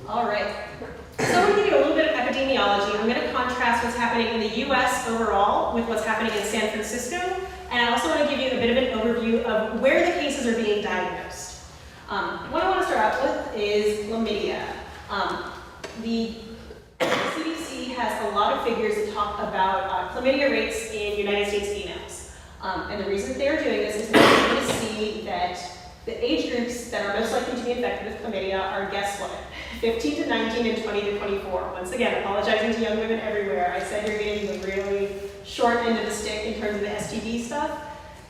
All right. So I'm going to give you a little bit of epidemiology. I'm going to contrast what's happening in the US overall with what's happening in San Francisco. And I also want to give you a bit of an overview of where the cases are being diagnosed. What I want to start out with is chlamydia. The CDC has a lot of figures that talk about chlamydia rates in United States females. And the reason they're doing this is they're going to see that the age groups that are most likely to be infected with chlamydia are, guess what, 15 to 19 and 20 to 24. Once again, apologizing to young women everywhere. I said you're getting the really short end of the stick in terms of the STD stuff.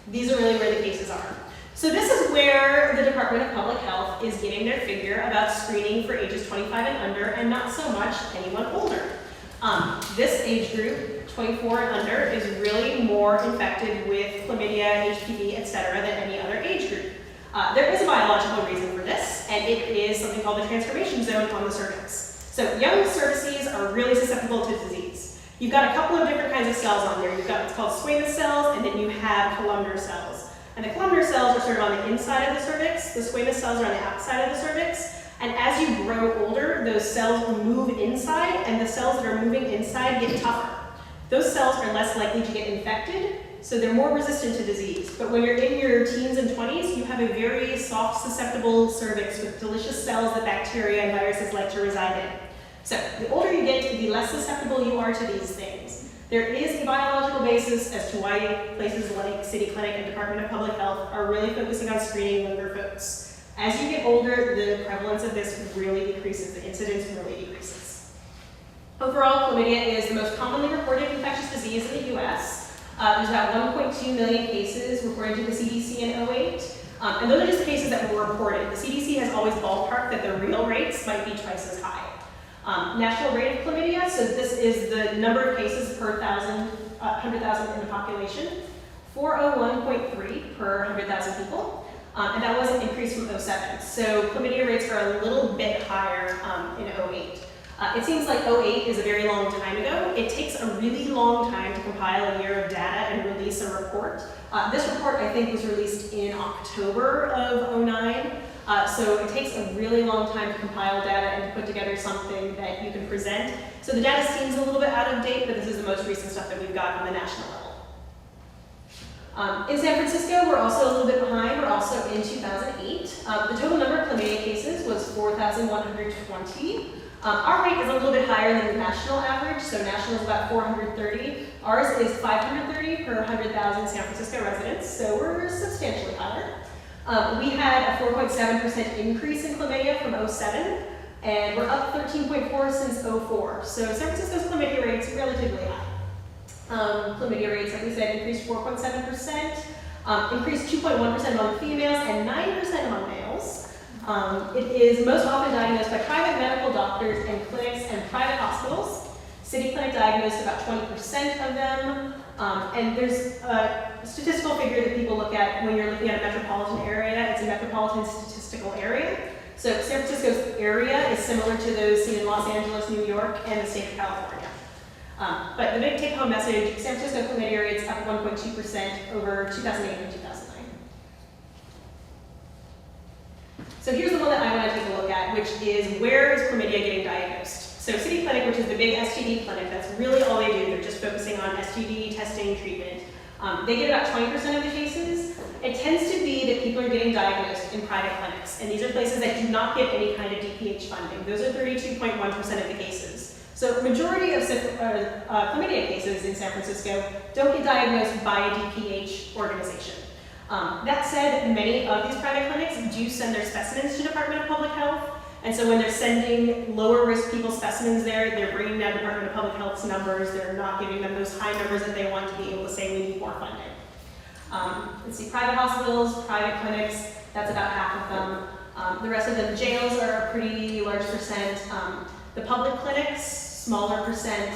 These are really where the cases are. So this is where the Department of Public Health is getting their figure about screening for ages 25 and under, and not so much anyone older. This age group, 24 and under, is really more infected with chlamydia, HPV, etc. than any other age group. There is a biological reason for this, and it is something called the transformation zone on the cervix. So young cervices are really susceptible to disease. You've got a couple of different kinds of cells on there. You've got what's called squamous cells, and then you have columnar cells. And the columnar cells are sort of on the inside of the cervix. The squamous cells are on the outside of the cervix. And as you grow older, those cells move inside, and the cells that are moving inside get tougher. Those cells are less likely to get infected, so they're more resistant to disease. But when you're in your teens and 20s, you have a very soft, susceptible cervix with delicious cells that bacteria and viruses like to reside in. So the older you get, the less susceptible you are to these things. There is a biological basis as to why places like City Clinic and Department of Public Health are really focusing on screening younger folks. As you get older, the prevalence of this really decreases, the incidence really decreases. Overall, chlamydia is the most commonly reported infectious disease in the US. There's about 1.2 million cases reported to the CDC in 2008. And those are just the cases that were reported. The CDC has always ballparked that the real rates might be twice as high. National rate of chlamydia, so this is the number of cases per 100,000 in the population, 401.3 per 100,000 people, and that was an increase from 2007. So chlamydia rates are a little bit higher in 2008. It seems like 2008 is a very long time ago. It takes a really long time to compile a year of data and release a report. This report, I think, was released in October of 2009. So it takes a really long time to compile data and to put together something that you can present. So the data seems a little bit out of date, but this is the most recent stuff that we've got on the national level. In San Francisco, we're also a little bit behind. We're also in 2008. The total number of chlamydia cases was 4,120. Our rate is a little bit higher than the national average, so national is about 430. Ours is 530 per 100,000 San Francisco residents, so we're substantially higher. We had a 4.7% increase in chlamydia from 2007, and we're up 13.4 since 2004. So San Francisco's chlamydia rate's relatively high. Chlamydia rates, like we said, increased 4.7%, increased 2.1% among females and 9% among males. It is most often diagnosed by private medical doctors and clinics and private hospitals. City Clinic diagnosed about 20% of them. And there's a statistical figure that people look at when you're looking at a metropolitan area. It's a metropolitan statistical area. So San Francisco's area is similar to those seen in Los Angeles, New York, and the state of California. But the big take-home message, San Francisco chlamydia rates up 1.2% over 2008 and 2009. So here's the one that I want to take a look at, which is where is chlamydia getting diagnosed? So City Clinic, which is the big STD clinic, that's really all they do. They're just focusing on STD testing, treatment. They get about 20% of the cases. It tends to be that people are getting diagnosed in private clinics, and these are places that do not get any kind of DPH funding. Those are 32.1% of the cases. So majority of chlamydia cases in San Francisco don't get diagnosed by a DPH organization. That said, many of these private clinics do send their specimens to Department of Public Health. And so when they're sending lower risk people specimens there, they're bringing down Department of Public Health's numbers. They're not giving them those high numbers that they want to be able to say we need more funding. Let's see, private hospitals, private clinics, that's about half of them. The rest of them, jails are a pretty large percent. The public clinics, smaller percent.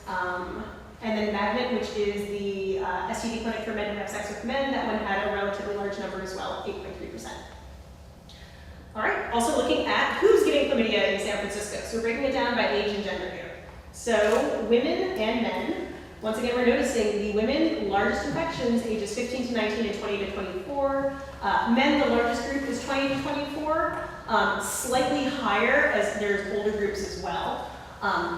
And then Magnet, which is the STD clinic for men who have sex with men, that one had a relatively large number as well, 8.3%. All right, also looking at who's getting chlamydia in San Francisco. So we're breaking it down by age and gender here. So women and men. Once again, we're noticing the women, largest infections, ages 15 to 19 and 20 to 24. Men, the largest group is 20 to 24, slightly higher as there's older groups as well.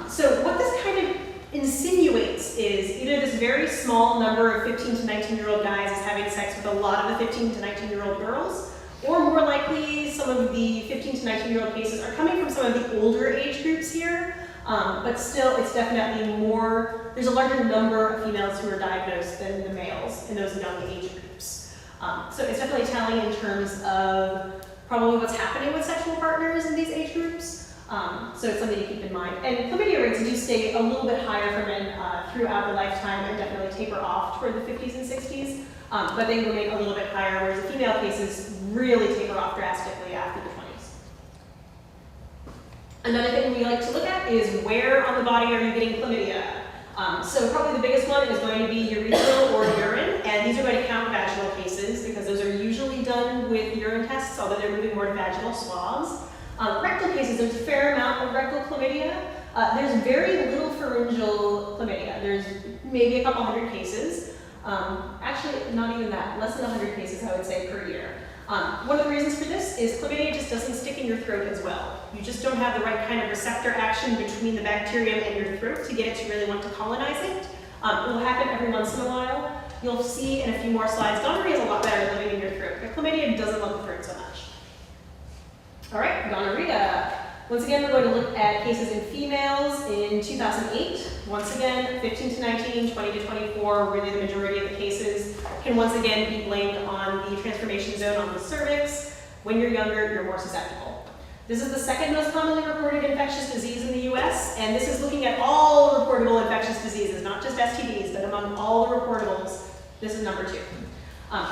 So what this kind of insinuates is either this very small number of 15 to 19-year-old guys is having sex with a lot of the 15 to 19-year-old girls, or more likely some of the 15 to 19-year-old cases are coming from some of the older age groups here, but still it's definitely more, there's a larger number of females who are diagnosed than the males in those young age groups. So it's definitely telling in terms of probably what's happening with sexual partners in these age groups. So it's something to keep in mind. And chlamydia rates do stay a little bit higher for men throughout the lifetime and definitely taper off toward the 50s and 60s, but they remain a little bit higher, whereas the female cases really taper off drastically after the 20s. Another thing we like to look at is where on the body are you getting chlamydia? So probably the biggest one is going to be urethral or urine, and these are going to count vaginal cases because those are usually done with urine tests, although they're moving more to vaginal swabs. Rectal cases, there's a fair amount of rectal chlamydia. There's very little pharyngeal chlamydia. There's maybe a couple hundred cases. Actually, not even that, less than 100 cases, I would say, per year. One of the reasons for this is chlamydia just doesn't stick in your throat as well. You just don't have the right kind of receptor action between the bacterium and your throat to get it to really want to colonize it. It will happen every once in a while. You'll see in a few more slides, gonorrhea is a lot better living in your throat, but chlamydia doesn't love the throat so much. All right, gonorrhea. Once again, we're going to look at cases in females in 2008. Once again, 15 to 19, 20 to 24, really the majority of the cases can once again be blamed on the transformation zone on the cervix. When you're younger, you're more susceptible. This is the second most commonly reported infectious disease in the US, and this is looking at all reportable infectious diseases, not just STDs, but among all the reportables, this is number 2.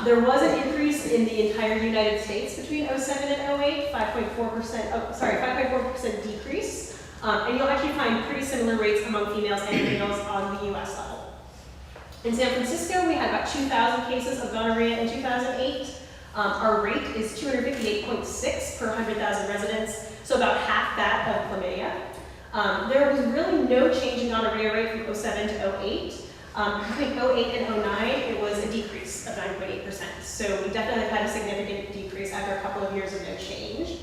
There was an increase in the entire United States between 07 and 08, 5.4% decrease. And you'll actually find pretty similar rates among females and males on the US level. In San Francisco, we had about 2,000 cases of gonorrhea in 2008. Our rate is 258.6 per 100,000 residents, so about half that of chlamydia. There was really no change in gonorrhea rate from 07 to 08. Between 08 and 09, it was a decrease of 9.8%. So we definitely had a significant decrease after a couple of years of no change.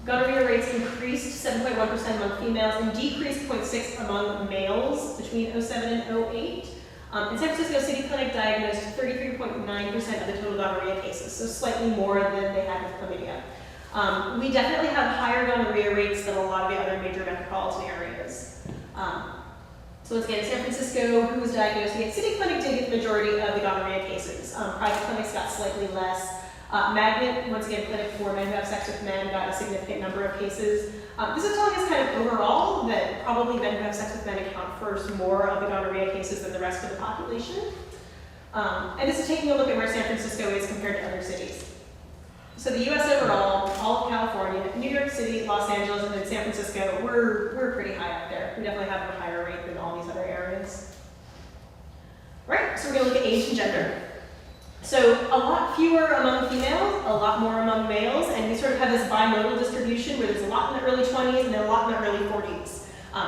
Gonorrhea rates increased 7.1% among females and decreased 0.6% among males between 07 and 08. In San Francisco City Clinic diagnosed 33.9% of the total gonorrhea cases, so slightly more than they had with chlamydia. We definitely have higher gonorrhea rates than a lot of the other major metropolitan areas. So once again, San Francisco, who was diagnosing it, City Clinic did get the majority of the gonorrhea cases. Private clinics got slightly less. Magnet, once again, clinic for men who have sex with men, got a significant number of cases. This is telling us kind of overall that probably men who have sex with men account for more of the gonorrhea cases than the rest of the population. And this is taking a look at where San Francisco is compared to other cities. So the US overall, all of California, New York City, Los Angeles, and then San Francisco, we're pretty high up there. We definitely have a higher rate than all these other areas. All right, so we're gonna look at age and gender. So a lot fewer among females, a lot more among males, and we sort of have this bimodal distribution where there's a lot in the early 20s and then a lot in the early 40s.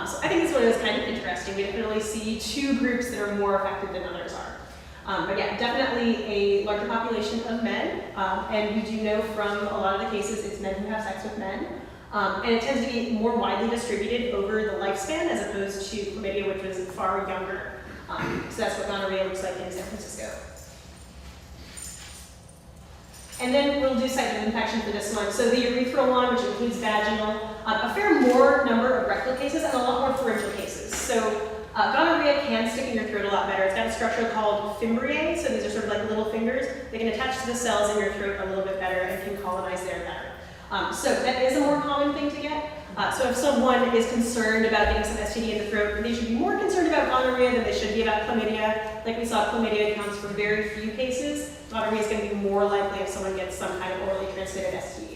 So I think this one is kind of interesting. We definitely see two groups that are more affected than others are. But yeah, definitely a larger population of men, and we do know from a lot of the cases it's men who have sex with men, and it tends to be more widely distributed over the lifespan as opposed to chlamydia, which was far younger. So that's what gonorrhea looks like in San Francisco. And then we'll do site of infection for this one. So the urethral one, which includes vaginal, a fair more number of rectal cases and a lot more pharyngeal cases. So gonorrhea can stick in your throat a lot better. It's got a structure called fimbriae, so these are sort of like little fingers. They can attach to the cells in your throat a little bit better and can colonize there better. So that is a more common thing to get. So if someone is concerned about getting some STD in the throat, they should be more concerned about gonorrhea than they should be about chlamydia. Like we saw, chlamydia accounts for very few cases. Gonorrhea is going to be more likely if someone gets some kind of orally transmitted STD.